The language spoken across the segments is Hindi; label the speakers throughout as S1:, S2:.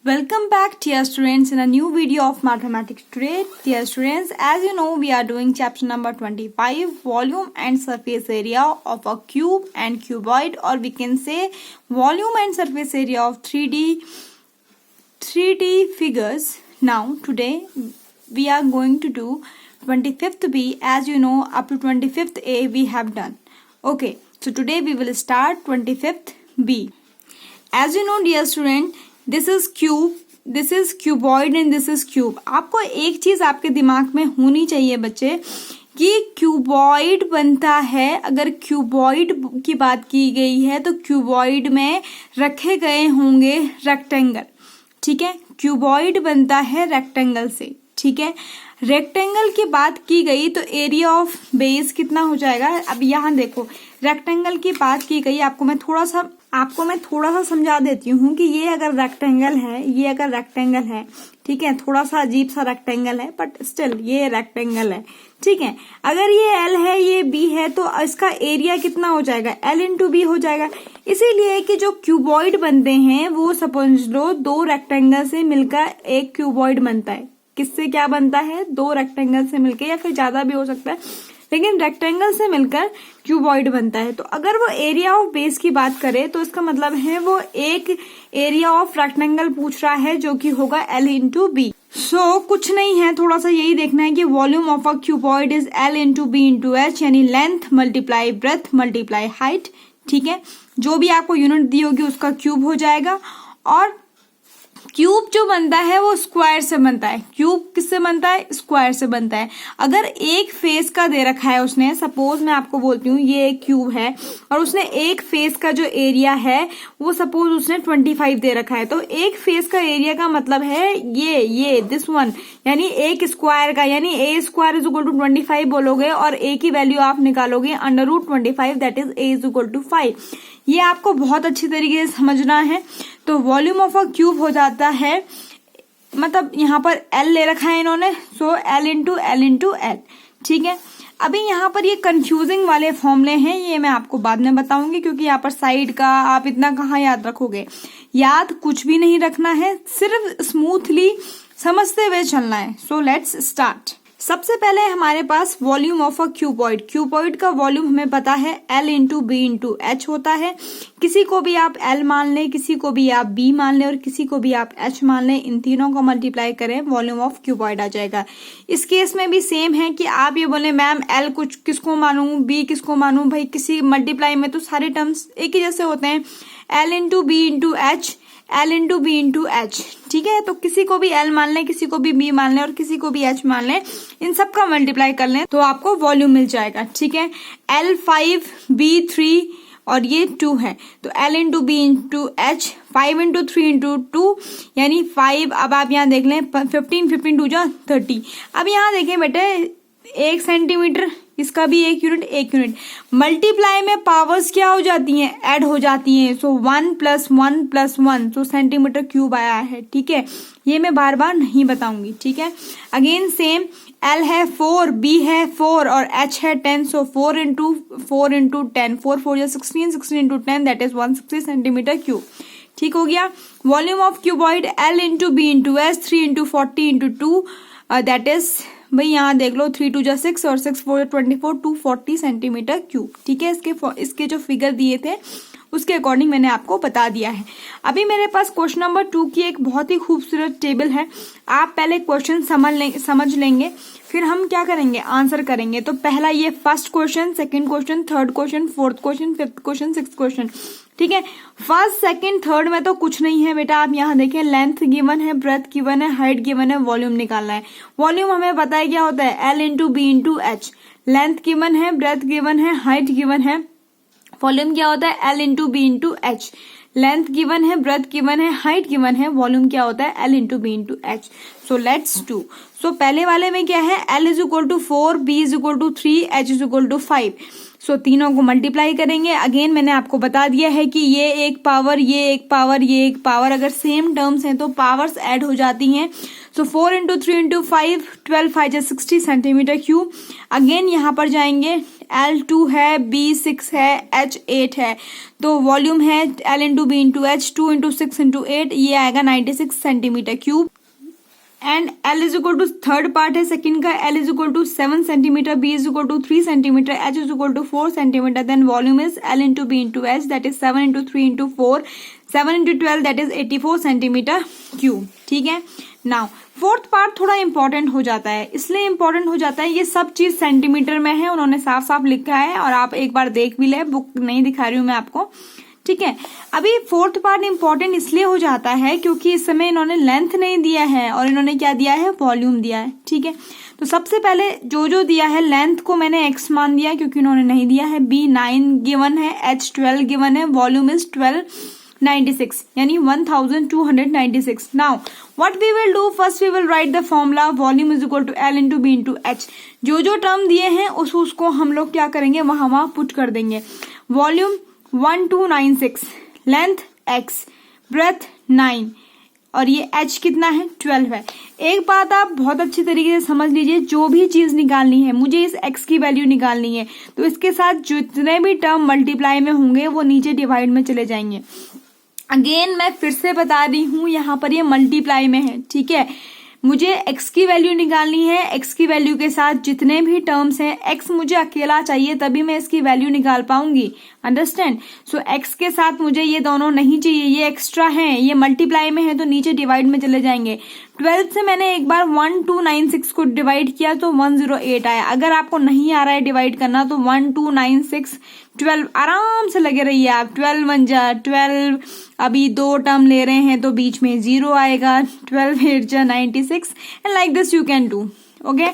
S1: Welcome back, dear students, in a new video of mathematics today. Dear students, as you know, we are doing chapter number 25, volume and surface area of a cube and cuboid, or we can say volume and surface area of 3D figures. Now, today we are going to do 25th B. As you know, up to 25th A we have done. Okay, so today we will start 25th B. As you know, dear student, this is cube, this is cuboid and this is cube. आपको एक चीज आपके दिमाग में होनी चाहिए बच्चे कि क्यूबॉइड बनता है. अगर क्यूबॉइड की बात की गई है तो क्यूबॉइड में रखे गए होंगे रेक्टेंगल. ठीक है, क्यूबॉइड बनता है रेक्टेंगल से. ठीक है, रेक्टेंगल की बात की गई तो एरिया ऑफ बेस कितना हो जाएगा. अब यहाँ देखो, रेक्टेंगल की बात की गई. आपको मैं थोड़ा सा समझा देती हूँ कि ये अगर रेक्टेंगल है, ठीक है, थोड़ा सा अजीब सा रेक्टेंगल है बट स्टिल ये रेक्टेंगल है. ठीक है, अगर ये एल है, ये बी है, तो इसका एरिया कितना हो जाएगा, एल इंटू बी हो जाएगा. इसीलिए कि जो क्यूबॉइड बनते हैं वो सपोज लो दो रेक्टेंगल से मिलकर एक क्यूबॉइड बनता है. किससे क्या बनता है, दो रेक्टेंगल से मिलकर, या फिर ज्यादा भी हो सकता है, लेकिन रेक्टेंगल से मिलकर क्यूबॉइड बनता है. तो अगर वो एरिया ऑफ बेस की बात करें तो इसका मतलब है वो एक एरिया ऑफ रेक्टेंगल पूछ रहा है जो कि होगा एल इंटू बी. सो कुछ नहीं है, थोड़ा सा यही देखना है कि volume of a cuboid is l into B into h, यानी length multiply breadth multiply height. ठीक है, जो भी आपको यूनिट दी होगी उसका क्यूब हो जाएगा. और क्यूब जो बनता है वो स्क्वायर से बनता है. क्यूब किससे बनता है, स्क्वायर से बनता है. अगर एक फेस का दे रखा है उसने, सपोज मैं आपको बोलती हूँ ये एक क्यूब है और उसने एक फेस का जो एरिया है वो सपोज उसने 25 दे रखा है, तो एक फेस का एरिया का मतलब है ये दिस वन, यानी एक स्क्वायर का, यानी A square is equal to 25 बोलोगे और ए की वैल्यू आप निकालोगे under root 25, that is A is equal to 5. ये आपको बहुत अच्छी तरीके से समझना है. तो वॉल्यूम ऑफ अ क्यूब हो जाता है, मतलब यहाँ पर एल ले रखा है इन्होंने, सो एल इंटू एल. ठीक है, अभी यहाँ पर ये कंफ्यूजिंग वाले फॉर्मूले हैं, ये मैं आपको बाद में बताऊंगी, क्योंकि यहाँ पर साइड का आप इतना कहाँ याद रखोगे. याद कुछ भी नहीं रखना है, सिर्फ स्मूथली समझते हुए चलना है. So let's start. सबसे पहले हमारे पास volume of a cuboid. Cuboid का वॉल्यूम हमें पता है l into B into h होता है. किसी को भी आप एल मान लें, किसी को भी आप बी मान लें और किसी को भी आप एच मान लें, इन तीनों को मल्टीप्लाई करें, वॉल्यूम ऑफ क्यूबॉइड आ जाएगा. इस केस में भी सेम है कि आप ये बोले मैम एल कुछ किसको मानूं, बी किसको मानूं. भाई किसी मल्टीप्लाई में तो सारे टर्म्स एक ही जैसे होते हैं, L into B into H, L into B into H. ठीक है, तो किसी को भी एल मान लें, किसी को भी बी मान लें और किसी को भी एच मान लें, इन सब का मल्टीप्लाई कर लें तो आपको वॉल्यूम मिल जाएगा. ठीक है, एल 5, बी 3 और ये 2 है, तो L into B into H, 5 into 3 into 2 यानी 5. अब आप यहाँ देख लें 15 2 जा 30. अब यहाँ देखें बेटे 1 सेंटीमीटर, इसका भी एक यूनिट. मल्टीप्लाई में पावर्स क्या हो जाती हैं, ऐड हो जाती हैं. सो 1 + 1 + 1, तो सेंटीमीटर क्यूब आया है. ठीक है, ये मैं बार बार नहीं बताऊंगी. ठीक है, अगेन सेम, एल है 4, बी है 4 और एच है 10, सो 4 इंटू 10, 4 4 या 16, 16 into 10 that is 160 centimetre cube. ठीक हो गया. Volume of cuboid L into B into H, 3 into 40 into 2 that is, भाई यहाँ देख लो 3 2 जा 6 और 6 4 24, 240 सेंटीमीटर क्यूब. ठीक है, इसके जो फिगर दिए थे उसके अकॉर्डिंग मैंने आपको बता दिया है. अभी मेरे पास क्वेश्चन नंबर 2 की एक बहुत ही खूबसूरत टेबल है. आप पहले क्वेश्चन समझ लेंगे, फिर हम क्या करेंगे, आंसर करेंगे. तो पहला ये first question, second question, third question, fourth question, fifth question, sixth question. ठीक है, फर्स्ट सेकंड थर्ड में तो कुछ नहीं है बेटा. आप यहाँ देखें, लेंथ गिवन है, ब्रेथ गिवन है, हाइट गिवन है, वॉल्यूम निकालना है. वॉल्यूम हमें पता है क्या होता है, l into B into h. Length given है, ब्रेथ गिवन है, हाइट गिवन है, वॉल्यूम क्या होता है, l into B into h. Length given है, ब्रेथ गिवन है, हाइट गिवन है, वॉल्यूम क्या होता है, l into B into h. So let's do. So पहले वाले में क्या है, L is equal to 4, B is equal to 3, H is equal to 5. So तीनों को मल्टीप्लाई करेंगे। अगेन मैंने आपको बता दिया है कि ये एक पावर, ये एक पावर, ये एक पावर, अगर सेम टर्म्स हैं तो पावर्स ऐड हो जाती हैं। सो 4 into 3 into 5, 12 5 60 centimetre cube. Again यहाँ पर जाएंगे, L2 है, B 6 है, H 8 है, तो वॉल्यूम है L into B into H, 2 into 6 into 8, ये आएगा 96 centimetre cube. And L is equal to third part है सेकंड का, L is equal to 7 centimetre, B is equal to 3 centimetre, H is equal to 4 centimetre, then volume is L into B into H, that is 7 into 3 into 4, 7 into 12, that is 84 centimetre cube. ठीक है, नाउ फोर्थ पार्ट थोड़ा इंपॉर्टेंट हो जाता है, इसलिए इंपॉर्टेंट हो जाता है, ये सब चीज सेंटीमीटर में है, उन्होंने साफ साफ लिखा है और आप एक बार देख भी ले, बुक नहीं दिखा रही हूं मैं आपको। ठीक है, अभी फोर्थ पार्ट इंपॉर्टेंट इसलिए हो जाता है क्योंकि इस समय इन्होंने लेंथ नहीं दिया है और इन्होंने क्या दिया है, वॉल्यूम दिया है। ठीक है, तो सबसे पहले जो दिया है, लेंथ को मैंने x मान दिया क्योंकि इन्होंने नहीं दिया है। B 9 गिवन है, H 12 गिवन है, वॉल्यूम इज 1296 यानी 1296। Now what we will do, first we will write the formula, volume is equal to L into B into H. जो टर्म दिए हैं उसको हम लोग क्या करेंगे, वहां पुट कर देंगे। वॉल्यूम 1296, लेंथ x, ब्रेथ 9 और ये h कितना है, 12 है। एक बात आप बहुत अच्छी तरीके से समझ लीजिए, जो भी चीज निकालनी है, मुझे इस x की वैल्यू निकालनी है, तो इसके साथ जितने भी टर्म मल्टीप्लाई में होंगे वो नीचे डिवाइड में चले जाएंगे। अगेन मैं फिर से बता रही हूं, यहाँ पर ये मल्टीप्लाई में है। ठीक है, मुझे x की वैल्यू निकालनी है, x की वैल्यू के साथ जितने भी टर्म्स हैं, x मुझे अकेला चाहिए तभी मैं इसकी वैल्यू निकाल पाऊंगी। अंडरस्टैंड? सो x के साथ मुझे ये दोनों नहीं चाहिए, ये एक्स्ट्रा हैं, ये मल्टीप्लाई में है तो नीचे डिवाइड में चले जाएंगे। 12 से मैंने एक बार 1296 को डिवाइड किया तो 108 आया। अगर आपको नहीं आ रहा है डिवाइड करना तो 1296 12 आराम से लगे रहिए आप। 12 1 जा 12, अभी 2 टर्म ले रहे हैं तो बीच में 0 आएगा। 12 8 जा 96 and like this you can do. Okay,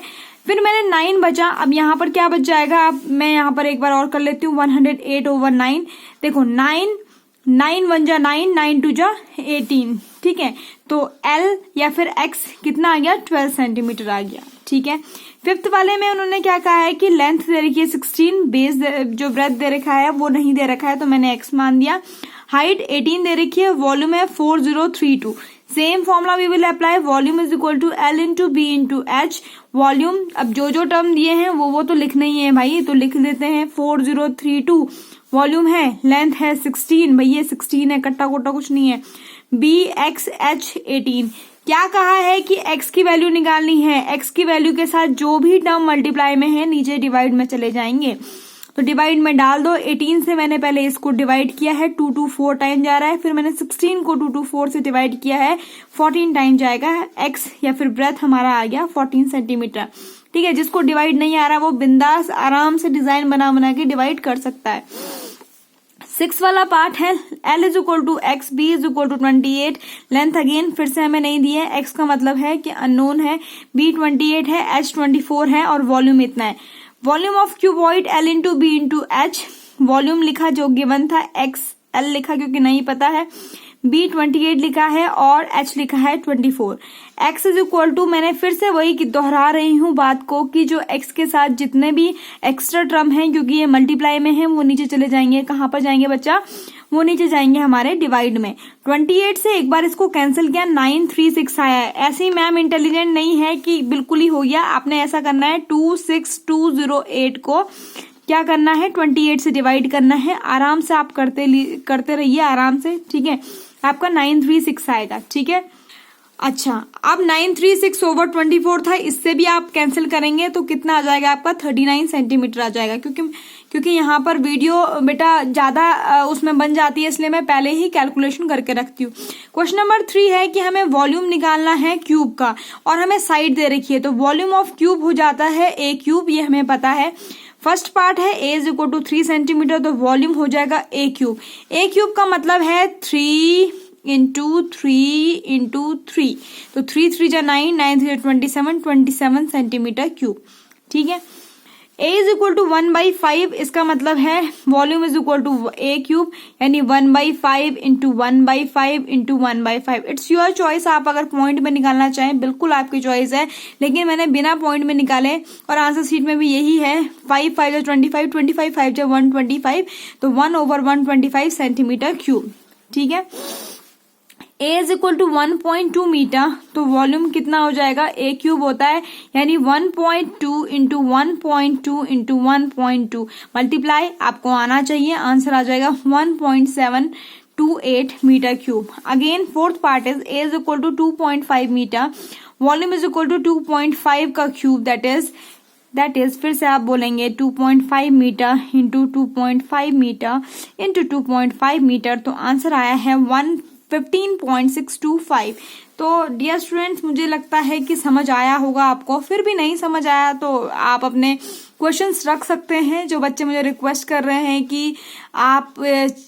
S1: फिर मैंने 9 बचा, अब यहाँ पर क्या बच जाएगा, अब मैं यहाँ पर एक बार और कर लेती हूँ। 108/9, देखो 9 1 जा 9, 9 2 जा 18। ठीक है, तो L या फिर X कितना आ गया, 12 सेंटीमीटर आ गया। ठीक है, फिफ्थ वाले में उन्होंने क्या कहा है कि लेंथ दे रखी है 16, बेस जो ब्रेथ दे रखा है वो नहीं दे रखा है तो मैंने X मान दिया। हाइट 18 दे रखी है, वॉल्यूम है 4032। Same formula we will apply, volume is equal to L into B into H. Volume, अब जो टर्म दिए हैं वो तो लिखना ही है भाई, तो लिख देते हैं 4032। वॉल्यूम है, लेंथ है 16, भैया 16 है, कट्टा कोटा कुछ नहीं है। B X H 18। क्या कहा है कि x की वैल्यू निकालनी है, x की वैल्यू के साथ जो भी टर्म मल्टीप्लाई में है नीचे डिवाइड में चले जाएंगे, तो डिवाइड में डाल दो। 18 से मैंने पहले इसको डिवाइड किया है, 2 to 4 टाइम जा रहा है, फिर मैंने 16 को 2 to 4 से डिवाइड किया है, 14 टाइम जाएगा। x या फिर ब्रेथ हमारा आ गया 14 सेंटीमीटर। ठीक है, जिसको डिवाइड नहीं आ रहा वो बिंदास आराम से डिजाइन बना के डिवाइड कर सकता है। 6 वाला पार्ट है, L is equal to X, B is equal to 28। Length again फिर से हमें नहीं दी है, x का मतलब है कि अननोन है, B 28 है, H 24 है और वॉल्यूम इतना है। Volume of cuboid L into B into H. Volume लिखा जो गिवन था, x L लिखा क्योंकि नहीं पता है, B 28 लिखा है और H लिखा है 24। x इज इक्वल टू, मैंने फिर से वही दोहरा रही हूँ बात को कि जो x के साथ जितने भी एक्स्ट्रा टर्म हैं, क्योंकि ये मल्टीप्लाई में है, वो नीचे चले जाएंगे। कहाँ पर जाएंगे बच्चा, वो नीचे जाएंगे हमारे डिवाइड में। 28 से एक बार इसको कैंसिल किया, 936 आया है। ऐसे ही मैम इंटेलिजेंट नहीं है कि बिल्कुल ही हो गया, आपने ऐसा करना है 26208 को क्या करना है, 28 से डिवाइड करना है। आराम से आप करते रहिए आराम से। ठीक है, आपका 936 आएगा। ठीक है, अच्छा अब 936 ओवर 24 था, इससे भी आप कैंसिल करेंगे तो कितना आ जाएगा आपका, 39 सेंटीमीटर आ जाएगा। क्योंकि यहाँ पर वीडियो बेटा ज्यादा उसमें बन जाती है, इसलिए मैं पहले ही कैलकुलेशन करके रखती हूँ। क्वेश्चन नंबर 3 है कि हमें वॉल्यूम निकालना है क्यूब का और हमें साइड दे रखी है, तो वॉल्यूम ऑफ क्यूब हो जाता है a क्यूब, ये हमें पता है। फर्स्ट पार्ट है a is equal to 3 centimetre, तो वॉल्यूम हो जाएगा a क्यूब। a क्यूब का मतलब है 3 इंटू 3 इंटू 3, तो 3 3 जा 9, 9 3 27, 27 सेंटीमीटर क्यूब। ठीक है, A इज इक्वल टू 1/5, इसका मतलब है volume is equal to A cube, यानी 1/5 into 1/5 into 1/5। It's your choice, आप अगर पॉइंट में निकालना चाहें बिल्कुल आपकी चॉइस है, लेकिन मैंने बिना पॉइंट में निकाले, और आंसर शीट में भी यही है, 5 5 25, 25 5 125, तो 1/125 सेंटीमीटर क्यूब। ठीक है, A is equal to 1.2 metre, तो वॉल्यूम कितना हो जाएगा, A क्यूब होता है, यानी 1.2 इंटू 1.2 इंटू 1.2 मल्टीप्लाई आपको आना चाहिए, आंसर आ जाएगा 1.728 metre cube. Again fourth part is A is equal to 2.5 metre, volume is equal to 2.5 का क्यूब, दैट इज फिर से आप बोलेंगे 2.5 metre into 2.5 metre into 2.5 metre, तो आंसर आया है 15.625। तो डियर स्टूडेंट्स, मुझे लगता है कि समझ आया होगा आपको। फिर भी नहीं समझ आया तो आप अपने क्वेश्चंस रख सकते हैं। जो बच्चे मुझे रिक्वेस्ट कर रहे हैं कि आप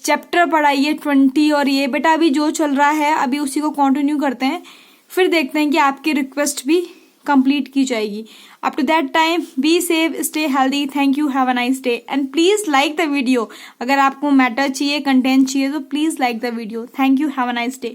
S1: चैप्टर पढ़ाइए 20, और ये बेटा अभी जो चल रहा है अभी उसी को कंटिन्यू करते हैं, फिर देखते हैं कि आपकी रिक्वेस्ट भी कंप्लीट की जाएगी। Up to that time be safe, stay healthy, thank you, have a nice day, and please like the video. अगर आपको मैटर चाहिए, कंटेंट चाहिए, तो please like the video. Thank you, have a nice day.